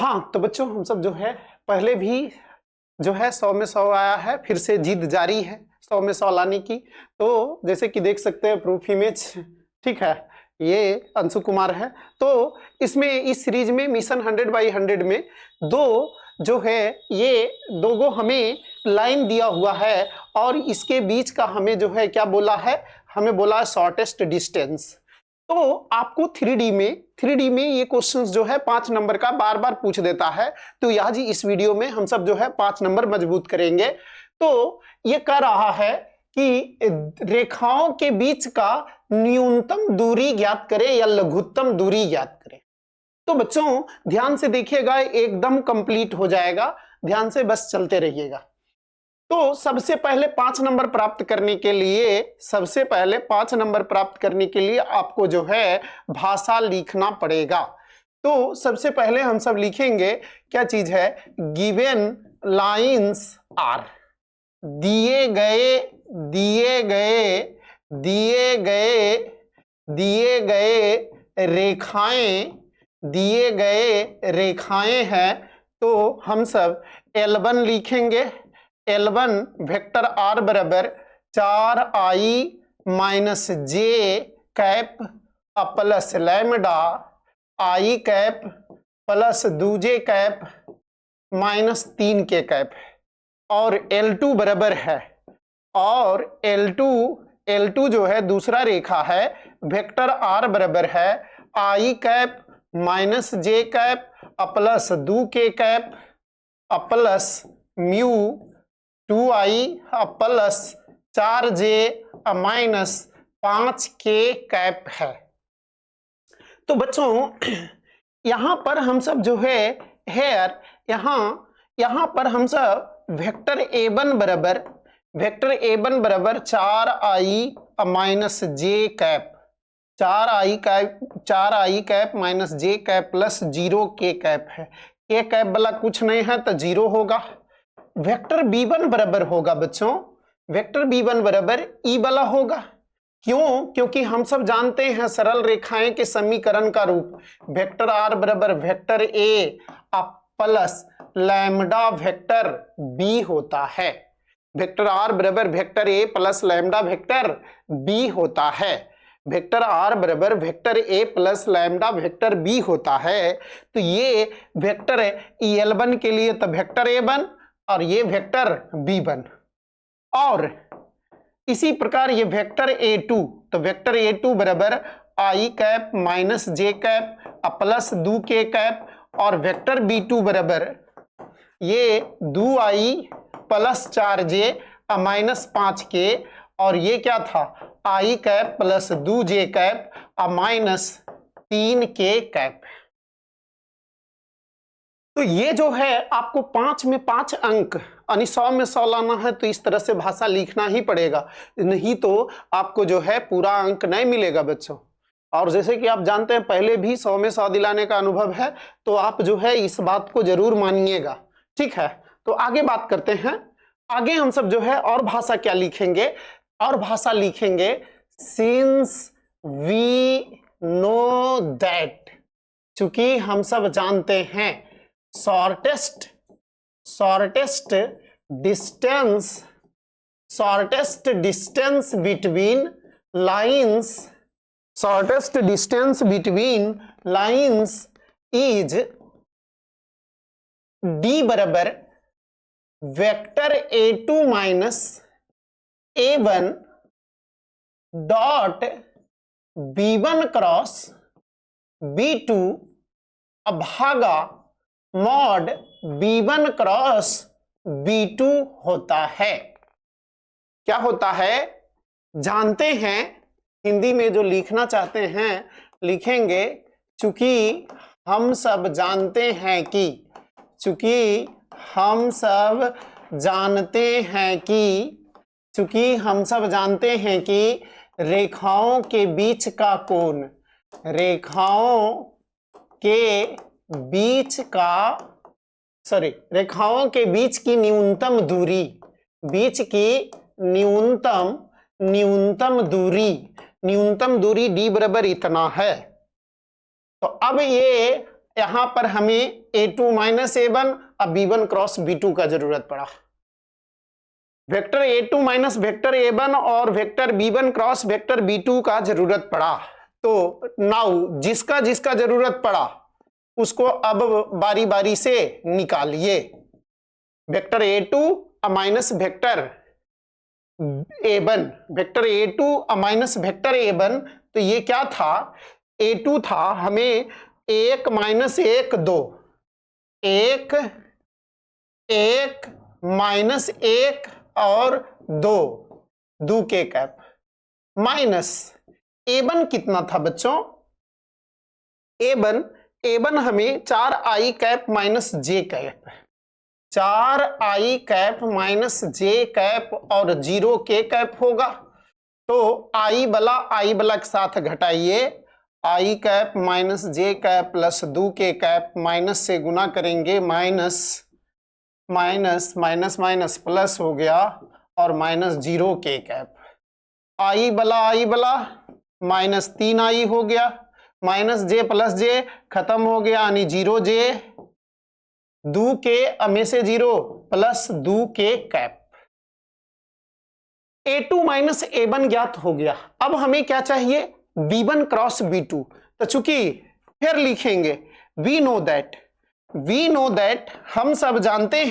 हाँ, तो बच्चों हम सब जो है पहले भी जो है 100 में 100 आया है, फिर से जिद जारी है 100 में 100 लाने की। तो जैसे कि देख सकते हैं प्रूफ इमेज, ठीक है, ये अंशु कुमार है। तो इसमें इस सीरीज में मिशन 100/100 में दो जो है ये दो गो हमें लाइन दिया हुआ है और इसके बीच का हमें जो है क्या बोला है, हमें बोला है शॉर्टेस्ट डिस्टेंस। तो आपको 3D में ये क्वेश्चंस जो है 5 नंबर का बार बार पूछ देता है। तो यह जी इस वीडियो में हम सब जो है 5 नंबर मजबूत करेंगे। तो ये कह रहा है कि रेखाओं के बीच का न्यूनतम दूरी ज्ञात करें या लघुत्तम दूरी ज्ञात करें। तो बच्चों ध्यान से देखिएगा, एकदम कंप्लीट हो जाएगा, ध्यान से बस चलते रहिएगा। तो सबसे पहले 5 नंबर प्राप्त करने के लिए आपको जो है भाषा लिखना पड़ेगा। तो सबसे पहले हम सब लिखेंगे क्या चीज है, गिवन लाइंस आर, दिए गए रेखाएं हैं। तो हम सब L1 लिखेंगे। L1 वेक्टर R बराबर 4i minus j cap plus lambda i cap plus 2j cap minus 3k cap. और L2 बराबर है, और L2 जो है दूसरा रेखा है, वेक्टर R बराबर है i cap minus j cap plus 2k cap plus mu 2i plus 4j minus 5k cap है। तो बच्चों यहां पर हम सब जो है यहां पर हम सब वेक्टर A1 बराबर 4i minus j cap 4i cap minus j cap plus 0k cap है। k कैप वाला कुछ नहीं है तो 0 होगा। वेक्टर B1 बराबर होगा बच्चों, वेक्टर B1 बराबर ई वाला होगा। क्यों? क्योंकि हम सब जानते हैं सरल रेखाएं के समीकरण का रूप वेक्टर R बराबर vector A plus lambda vector B होता है। वेक्टर R बराबर vector A plus lambda vector B होता है। वेक्टर R बराबर vector A plus lambda vector B होता है। तो ये वेक्टर L1 के लिए तो वेक्टर A1 और ये वेक्टर B1, और इसी प्रकार ये वेक्टर A2, तो वेक्टर A2 बराबर i cap minus j cap plus 2k cap, और वेक्टर B2 बराबर ये 2i plus 4j minus 5k, और ये क्या था i cap plus 2j cap minus 3k cap. तो ये जो है आपको 5 में 5 अंक यानी 100 में 100 लाना है, तो इस तरह से भाषा लिखना ही पड़ेगा, नहीं तो आपको जो है पूरा अंक नहीं मिलेगा बच्चों। और जैसे कि आप जानते हैं पहले भी 100 में 100 दिलाने का अनुभव है, तो आप जो है इस बात को जरूर मानिएगा, ठीक है। तो आगे बात करते हैं। आगे हम सब जो है और भाषा क्या लिखेंगे, और भाषा लिखेंगे सिंस वी नो दैट, चूंकि हम सब जानते हैं shortest distance between lines is d बराबर vector A2 minus A1 dot B1 cross B2 भागा मॉड B1 क्रॉस B2 होता है। क्या होता है जानते हैं, हिंदी में जो लिखना चाहते हैं लिखेंगे चूंकि हम सब जानते हैं कि रेखाओं के बीच की न्यूनतम दूरी d बराबर इतना है। तो अब ये यहां पर हमें A2 माइनस A1 अब B1 क्रॉस B2 का जरूरत पड़ा। Vector A2 minus vector A1 और vector B1 cross vector B2 का जरूरत पड़ा। तो नाउ जिसका जिसका जरूरत पड़ा उसको अब बारी बारी से निकालिए। Vector A2 minus vector A1, vector A2 minus vector A1, तो ये क्या था, A2 था, हमें 1 माइनस 1 2, 1 1 माइनस 1 और 2, 2 के कैप माइनस A1 कितना था बच्चों, A1 हमें 4i cap minus j cap, 4i cap minus j cap और 0 के कैप होगा। तो i बला के साथ घटाइए, i cap minus j cap plus 2 के कैप, माइनस से गुना करेंगे, minus minus minus minus plus हो गया और माइनस 0 के कैप, i बला माइनस 3i हो गया, माइनस जे प्लस जे खत्म हो गया यानी 0 जे, 2 के में से 0 प्लस 2 के कैप। A2 माइनस A1 ज्ञात हो गया। अब हमें क्या चाहिए, B1 क्रॉस B2। तो चूंकि फिर लिखेंगे वी नो दैट, हम सब जानते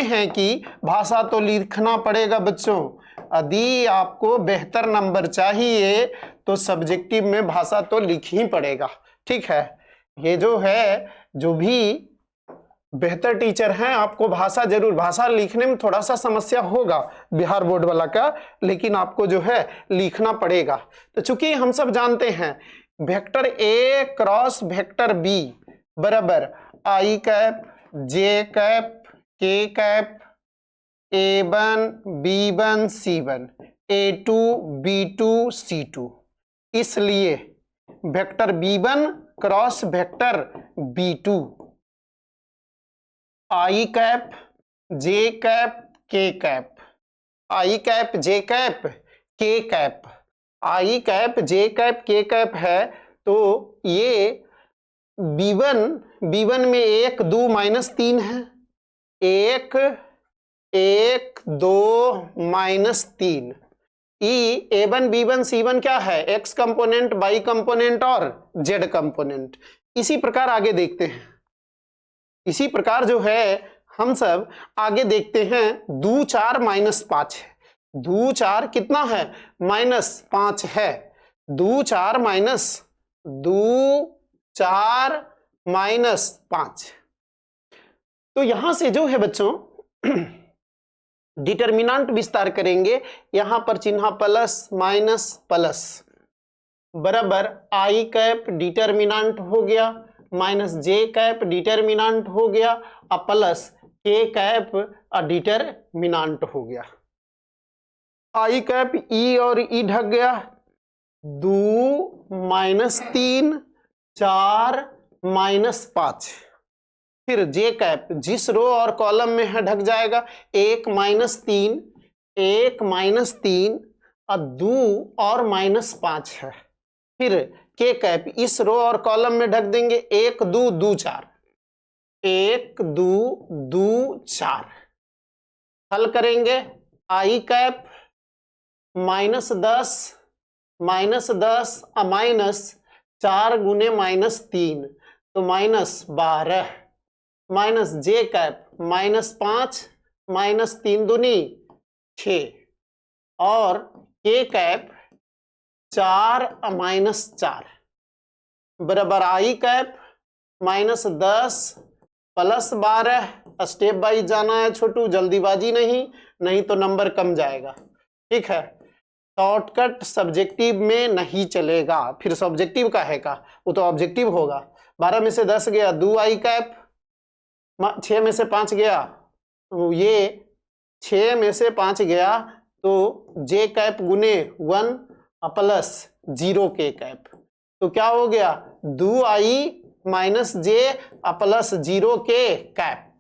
हैं कि भाषा तो लिखना पड़ेगा बच्चों। यदि आपको बेहतर नंबर चाहिए तो सब्जेक्टिव में भाषा तो लिख ही पड़ेगा, ठीक है। ये जो है, जो भी बेहतर टीचर हैं आपको भाषा लिखने में थोड़ा सा समस्या होगा बिहार बोर्ड वाला का, लेकिन आपको जो है लिखना पड़ेगा। तो चूंकि हम सब जानते हैं vector A cross vector B बराबर i cap J cap K cap A1 B1 C1 A2 B2 C2, इसलिए vector B1 cross vector B2 i cap J cap K cap, i cap J cap K cap, i cap J cap K cap है। तो ये B1 में 1 2 minus 3 है, 1 1 2 minus 3, A1 B1 C1 क्या है, x component, y component और z component. इसी प्रकार आगे देखते हैं, इसी प्रकार जो है हम सब आगे देखते हैं, 2 4 माइनस 5 है, 2 4 कितना है, माइनस 5 है, 2 4 माइनस 5। तो यहां से जो है बच्चों डिटरमिनेंट विस्तार करेंगे, यहां पर चिन्ह प्लस माइनस प्लस बराबर i कैप डिटरमिनेंट हो गया माइनस जे कैप डिटरमिनेंट हो गया और प्लस के कैप डिटरमिनेंट हो गया। i कैप ई और ई ढक गया, 2 माइनस 3 4 माइनस 5, फिर जे कैप जिस रो और कॉलम में है ढक जाएगा, 1 माइनस 3 1 माइनस 3 और 2 और माइनस 5 है, फिर के कैप इस रो और कॉलम में ढक देंगे, 1 2 2 4 1 2 2 4। हल करेंगे, i कैप माइनस 10 माइनस 4 गुने माइनस 3 तो minus 12, minus j cap minus 5 minus 3 दूनी 6 और के कैप 4 माइनस 4 बराबर i cap minus 10 plus 12। Step wise जाना है छोटू, जल्दीबाजी नहीं तो नंबर कम जाएगा, ठीक है। शॉर्टकट सब्जेक्टिव में नहीं चलेगा, फिर सब्जेक्टिव का है का, वो तो ऑब्जेक्टिव होगा। 12 में से 10 गया, 2 i कैप, 6 में से 5 गया, तो ये 6 में से 5 गया तो जे कैप गुने 1 प्लस 0 के कैप, तो क्या हो गया 2i माइनस जे प्लस 0 के कैप।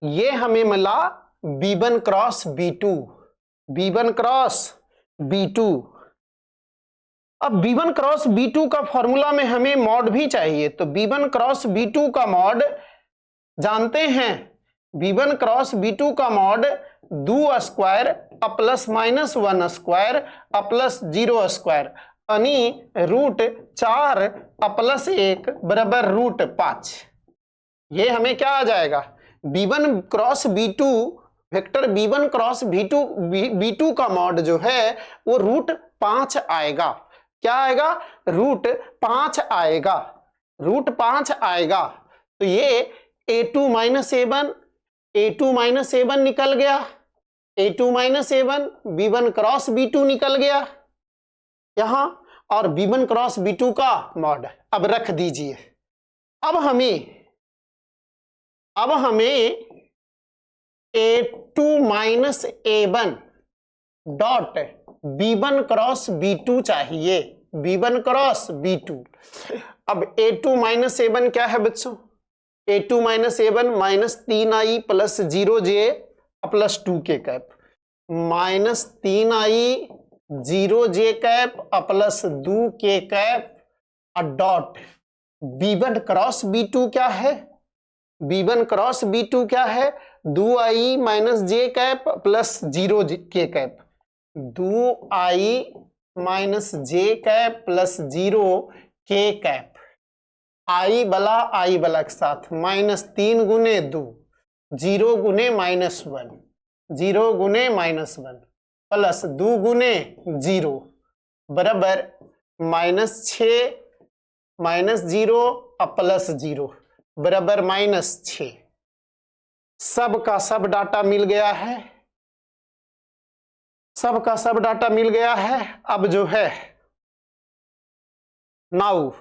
ये हमें मिला B1 cross B2, B1 cross B2 अब b1 क्रॉस b2 का फॉर्मूला में हमें मॉड भी चाहिए, तो b1 क्रॉस b2 का मॉड जानते हैं, b1 क्रॉस b2 का mod 2 square plus minus 1 square plus 0 square यानी √4 प्लस 1 बराबर √5। ये हमें क्या आ जाएगा, b1 cross b2 vector b1 cross b2 का मॉड जो है वो √5 आएगा। क्या आएगा, √5 आएगा, √5 आएगा। तो ये a2 माइनस a1 निकल गया, a2 minus a1 b1 cross b2 निकल गया यहां, और b1 क्रॉस b2 का मॉड अब रख दीजिए। अब हमें a2 minus a1 dot b1 cross b2 चाहिए, b1 क्रॉस b2। अब a2 माइनस a1 क्या है बच्चों, a2 minus a1 minus 3i plus 0j plus 2k cap, minus 3i 0j cap plus 2k cap dot b1 cross b2 क्या है, b1 cross b2 क्या है, 2i minus j cap plus 0k cap, 2i minus j cap plus 0k cap, i बला के साथ minus 3 गुने 2, 0 गुने -1, 0 गुने -1 प्लस 2 गुने 0 बराबर -6 -0 प्लस 0 बराबर -6। सब का सब डाटा मिल गया है, सब का सब डाटा मिल गया है। अब जो है नाउ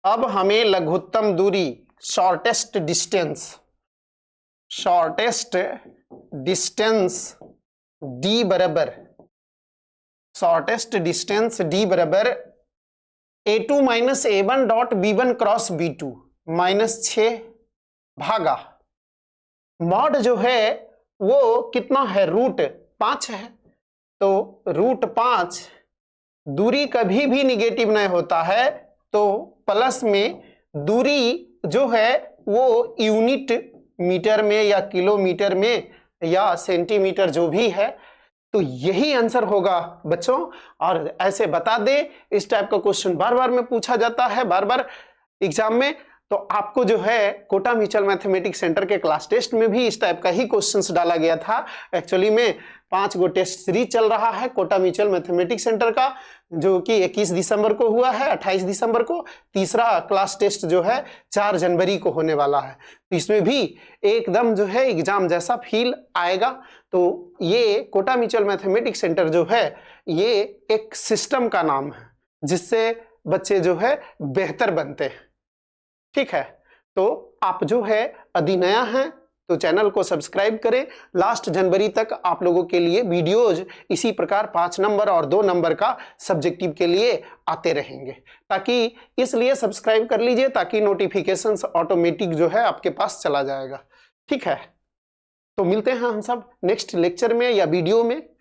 अब हमें लघुत्तम दूरी शॉर्टेस्ट डिस्टेंस d बराबर a2 minus a1 dot b1 cross b2 -6 भागा मॉड जो है वो कितना है, √5 है। तो √5 दूरी कभी भी निगेटिव नहीं होता है, तो प्लस में दूरी जो है वो यूनिट मीटर में या किलोमीटर में या सेंटीमीटर जो भी है, तो यही आंसर होगा बच्चों। और ऐसे बता दे, इस टाइप का क्वेश्चन बार बार में पूछा जाता है, बार बार एग्जाम में। तो आपको जो है कोटा म्यूचुअल मैथमेटिक्स सेंटर के क्लास टेस्ट में भी इस टाइप का ही क्वेश्चंस डाला गया था। एक्चुअली में 5 गो टेस्ट सीरीज चल रहा है कोटा म्यूचुअल मैथमेटिक्स सेंटर का, जो कि 21 दिसंबर को हुआ है, 28 दिसंबर को। तीसरा क्लास टेस्ट जो है 4 जनवरी को होने वाला है। तो इसमें भी एकदम जो है एग्जाम जैसा फील आएगा। तो ये कोटा म्यूचुअल मैथमेटिक्स सेंटर जो है ये एक सिस्टम का नाम है जिससे बच्चे जो है बेहतर बनते हैं। ठीक है, तो आप जो है यदि नया हैं तो चैनल को सब्सक्राइब करें। लास्ट जनवरी तक आप लोगों के लिए वीडियोज इसी प्रकार 5 नंबर और 2 नंबर का सब्जेक्टिव के लिए आते रहेंगे, ताकि इसलिए सब्सक्राइब कर लीजिए ताकि नोटिफिकेशंस ऑटोमेटिक जो है आपके पास चला जाएगा। ठीक है, तो मिलते हैं हम सब नेक्स्ट लेक्चर में या वीडियो में।